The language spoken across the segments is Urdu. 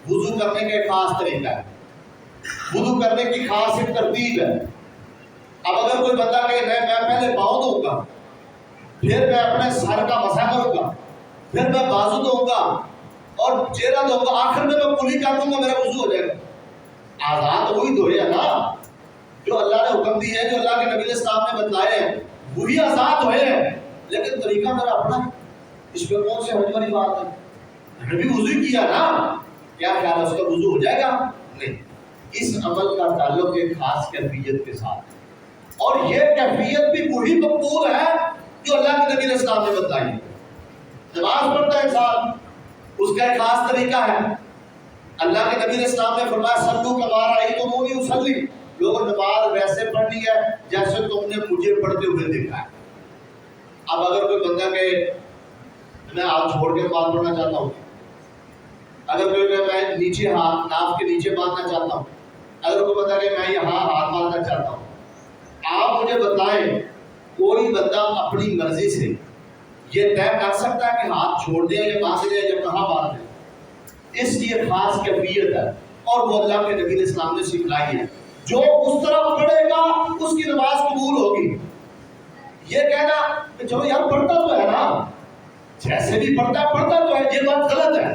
وضو کرنے کا ایک خاص طریقہ ہے، وضو کرنے کی خاص ایک ترتیب ہے۔ اب اگر کوئی بندہ کہے میں پہلے پاؤں دھوؤں گا، پھر میں اپنے سر کا مسح کروں گا، پھر میں بازو دھوؤں گا اور چہرہ دھوؤں گا، آخر میں کلی کر دوں گا، میرا وضو ہو جائے گا۔ آزاد وہی دھوئے نا جو اللہ نے حکم دی ہے، جو اللہ کے نبی علیہ السلام نے بتلائے ہیں، وہی آزاد ہوئے ہیں، لیکن طریقہ میرا اپنا ہے۔ اس میں کون سے حج والی بات ہے؟ نبی وضو کیا نا، کیا خیال ہے اس کا وضو ہو جائے گا؟ نہیں، اس عمل کا تعلق ایک خاص کیفیت کے ساتھ ہے، اور یہ کیفیت بھی وہی مقبول ہے جو اللہ کے نبی علیہ السلام نے بتائی ہے۔ نماز پڑھتا ہے انسان، اس کا ایک خاص طریقہ ہے۔ اللہ کے نبی علیہ السلام نے فرمایا صلو کما رأیتمونی اصلی، لوگوں نماز ویسے پڑھنی ہے جیسے تم نے مجھے پڑھتے ہوئے دیکھا ہے۔ اب اگر کوئی بندہ کہے میں ہاتھ چھوڑ کے نماز پڑھنا چاہتا ہوں، اگر کوئی کہے میں نیچے ہاتھ ناف کے نیچے باندھنا چاہتا ہوں، اگر کوئی بندہ کہے میں یہاں ہاتھ باندھنا چاہتا ہوں، آپ مجھے بتائیں کوئی بندہ اپنی مرضی سے یہ طے کر سکتا ہے کہ ہاتھ چھوڑ دیں یا باندھ دیں یا کہاں باندھ دیں؟ اس کی ایک خاص کیفیت ہے، اور وہ اللہ کے نبی علیہ السلام نے سکھلائی ہے۔ جو اس طرح پڑھے گا اس کی نماز قبول ہوگی۔ یہ کہنا کہ چلو یار پڑھتا تو ہے نا، جیسے بھی پڑھتا تو ہے، یہ بات غلط ہے۔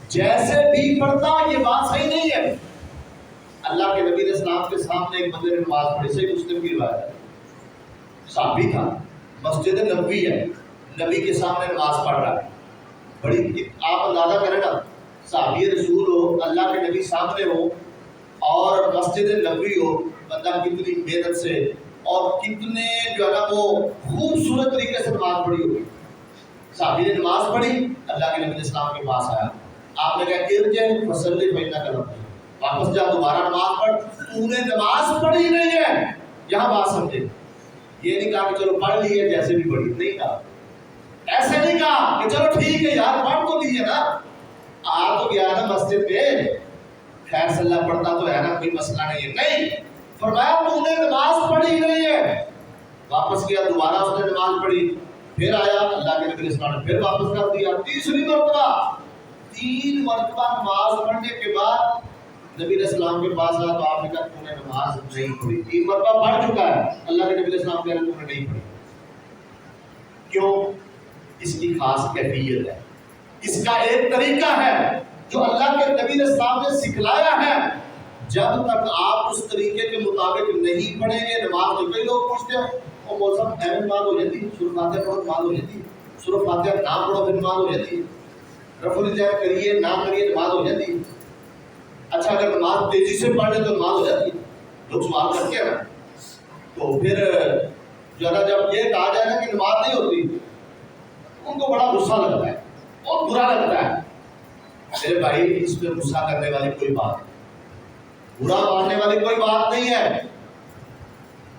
جیسے بھی پڑھتا یہ بات صحیح نہیں ہے۔ اللہ کے نبی علیہ السلام کے سامنے ایک بندے نے نماز پڑھی، صحیح مسلم کی روایت ہے، صحابی تھا، مسجد نبوی ہے، نبی کے سامنے نماز پڑھ رہا ہے، بڑی آپ اندازہ کریں نا، صحابی رسول ہو، اللہ کے نبی سامنے ہو اور مسجد نبوی ہو، بندہ کتنی محنت سے اور کتنے جو ہے نا وہ خوبصورت طریقے سے نماز پڑھی ہوگی۔ صحابی نے نماز پڑھی، اللہ کے نبی علیہ السلام کے پاس آیا، آپ نے کہا ارجع فصلی فإنک لم تصلی، واپس جا دوبارہ نماز پڑھ، تو نے نماز پڑھی نہیں ہے۔ یہاں بات سمجھے، یہ نہیں کہا کہ چلو پڑھ لیے جیسے بھی پڑھی، نہیں کہا، ایسے نہیں کہا کہ چلو ٹھیک ہے یار پڑھ تو لیے نا، آ تو گیا نا مسجد میں، خیر صلی اللہ پڑھتا تو ہے نا، کوئی مسئلہ نہیں ہے، نہیں، فرمایا تو نے نماز پڑھی نہیں ہے۔ واپس گیا، دوبارہ اس نے نماز پڑھی، پھر آیا، اللہ کے نبی علیہ السلام نے پھر واپس کر دیا، تیسری مرتبہ، 3 مرتبہ نماز پڑھنے کے بعد نبی علیہ السلام کے پاس آیا تو آپ نے کہا تو نے نماز نہیں پڑھی، 3 مرتبہ پڑھ چکا ہے، اللہ کے نبی علیہ السلام کہہ رہے تو نے نہیں پڑھی۔ کیوں؟ اس کی خاص کیفیت ہے، اس کا ایک طریقہ ہے جو اللہ کے نبی علیہ السلام نے سکھلایا ہے۔ جب تک آپ اس طریقے کے مطابق نہیں پڑھیں گے نماز میں، کئی لوگ پوچھتے ہیں وہ مول صاحب اہم نماز ہو جاتی ہے، سورہ فاتحہ پڑھو نماز ہو جاتی ہے، سورہ فاتحہ نہ پڑھو پھر نماز ہو جاتی ہے، رفع الجہر کریے نہ کریے نماز ہو جاتی ہے۔ اچھا اگر نماز تیزی سے پڑھ لیں تو نماز ہو جاتی ہے، لوگ سوال کرتے ہیں نا، تو پھر جو ہے جب یہ کہا جائے نا کہ نماز نہیں ہوتی، ان کو بڑا غصہ لگتا ہے، بہت برا لگتا ہے۔ میرے بھائی اس پہ غصہ کرنے والی کوئی بات نہیں، برا ماننے والی کوئی بات نہیں ہے۔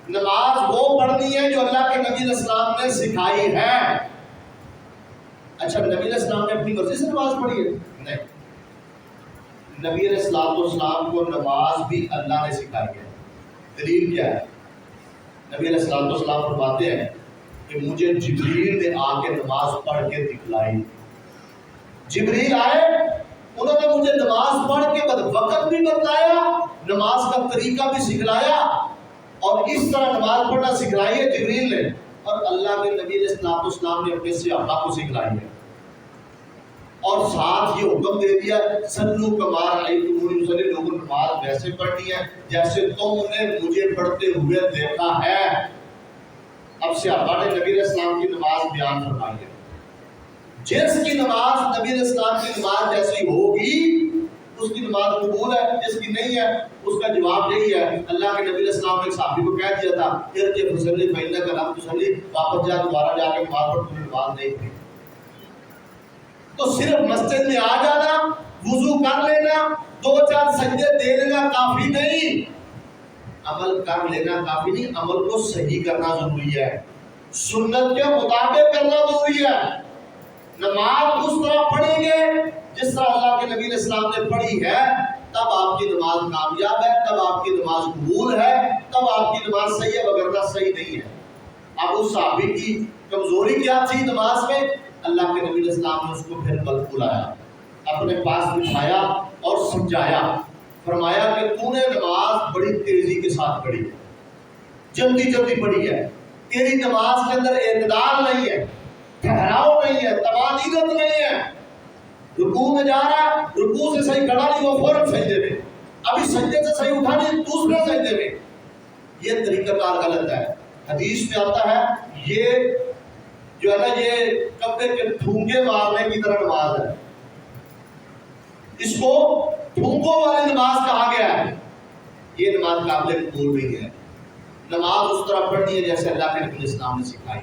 نماز وہ پڑھنی ہے جو اللہ کے نبی علیہ السلام نے سکھائی ہے۔ اچھا نبی علیہ السلام نے اپنی مرضی سے نماز پڑھی ہے؟ نہیں، نبی علیہ السلام کو نماز بھی اللہ نے سکھائی ہے۔ دلیل کیا ہے؟ نبی علیہ السلام فرماتے ہیں کہ مجھے جبریل نے آ کے نماز پڑھ کے دکھلائی۔ جبریل آئے، انہوں نے مجھے نماز پڑھ کے وقت بھی بتلایا، نماز کا طریقہ بھی سکھلایا، اور اس طرح نماز پڑھنا سکھلائی ہے جبریل نے، اور اللہ کے نبی علیہ السلام نے اپنے صحابہ کو سکھلائی ہے، اور ساتھ یہ حکم دے دیا صلو کما رأیتمونی اصلی، لوگوں نماز ویسے پڑھنی ہے جیسے تم نے مجھے پڑھتے ہوئے دیکھا ہے۔ اب صحابہ نے نبی علیہ السلام کی نماز بیان فرمائی ہے، جس کی نماز نبی علیہ السلام کی نماز جیسی ہوگی اس کی نماز قبول ہے، جس کی نہیں ہے اس کا جواب یہی ہے، اللہ کے نبی علیہ السلام نے ایک صحابی کو کہہ دیا تھا ارجع فصلی فإنک لم تصلی، واپس جا دوبارہ جا کے نماز پڑھ، تم نے نماز نہیں پڑھی۔ تو صرف مسجد میں آ جانا، وضو کر لینا، 2-4 سجدے دے لینا کافی نہیں، عمل کر لینا کافی نہیں، عمل کو صحیح کرنا ضروری ہے، سنت کے مطابق کرنا ضروری ہے۔ نماز اس طرح پڑھیں گے جس طرح اللہ کے نبی علیہ السلام نے پڑھی ہے، تب آپ کی نماز کامیاب ہے، تب آپ کی نماز قبول ہے، تب آپ کی نماز صحیح ہے، وگرنہ صحیح نہیں ہے۔ اب اس صحابی کی کمزوری کیا تھی نماز میں؟ اللہ کے نبی علیہ السلام نے اس کو پھر بل بلایا، اپنے پاس بٹھایا اور سمجھایا، فرمایا کہ تو نے نماز بڑی تیزی کے ساتھ پڑھی ہے، جلدی جلدی پڑھی ہے، تیری نماز کے اندر اعتدال نہیں ہے، ٹھہراؤ نہیں ہے، توازن نہیں ہے، رکوع میں جا رہا ہے، رکوع سے صحیح کھڑا نہیں، وہ فوراً سجدے میں، ابھی سجدے سے صحیح اٹھا نہیں، دوسرے سجدے میں، یہ طریقہ کار غلط ہے۔ حدیث میں آتا ہے یہ جو ہے نا یہ کپڑے کے ٹھونگے مارنے کی طرح نماز ہے، اس کو ٹھونگوں والی نماز کہا گیا ہے، یہ نماز قابل قبول نہیں ہے۔ نماز اس طرح پڑھنی ہے جیسے اللہ کے نبی اسلام نے سکھائی۔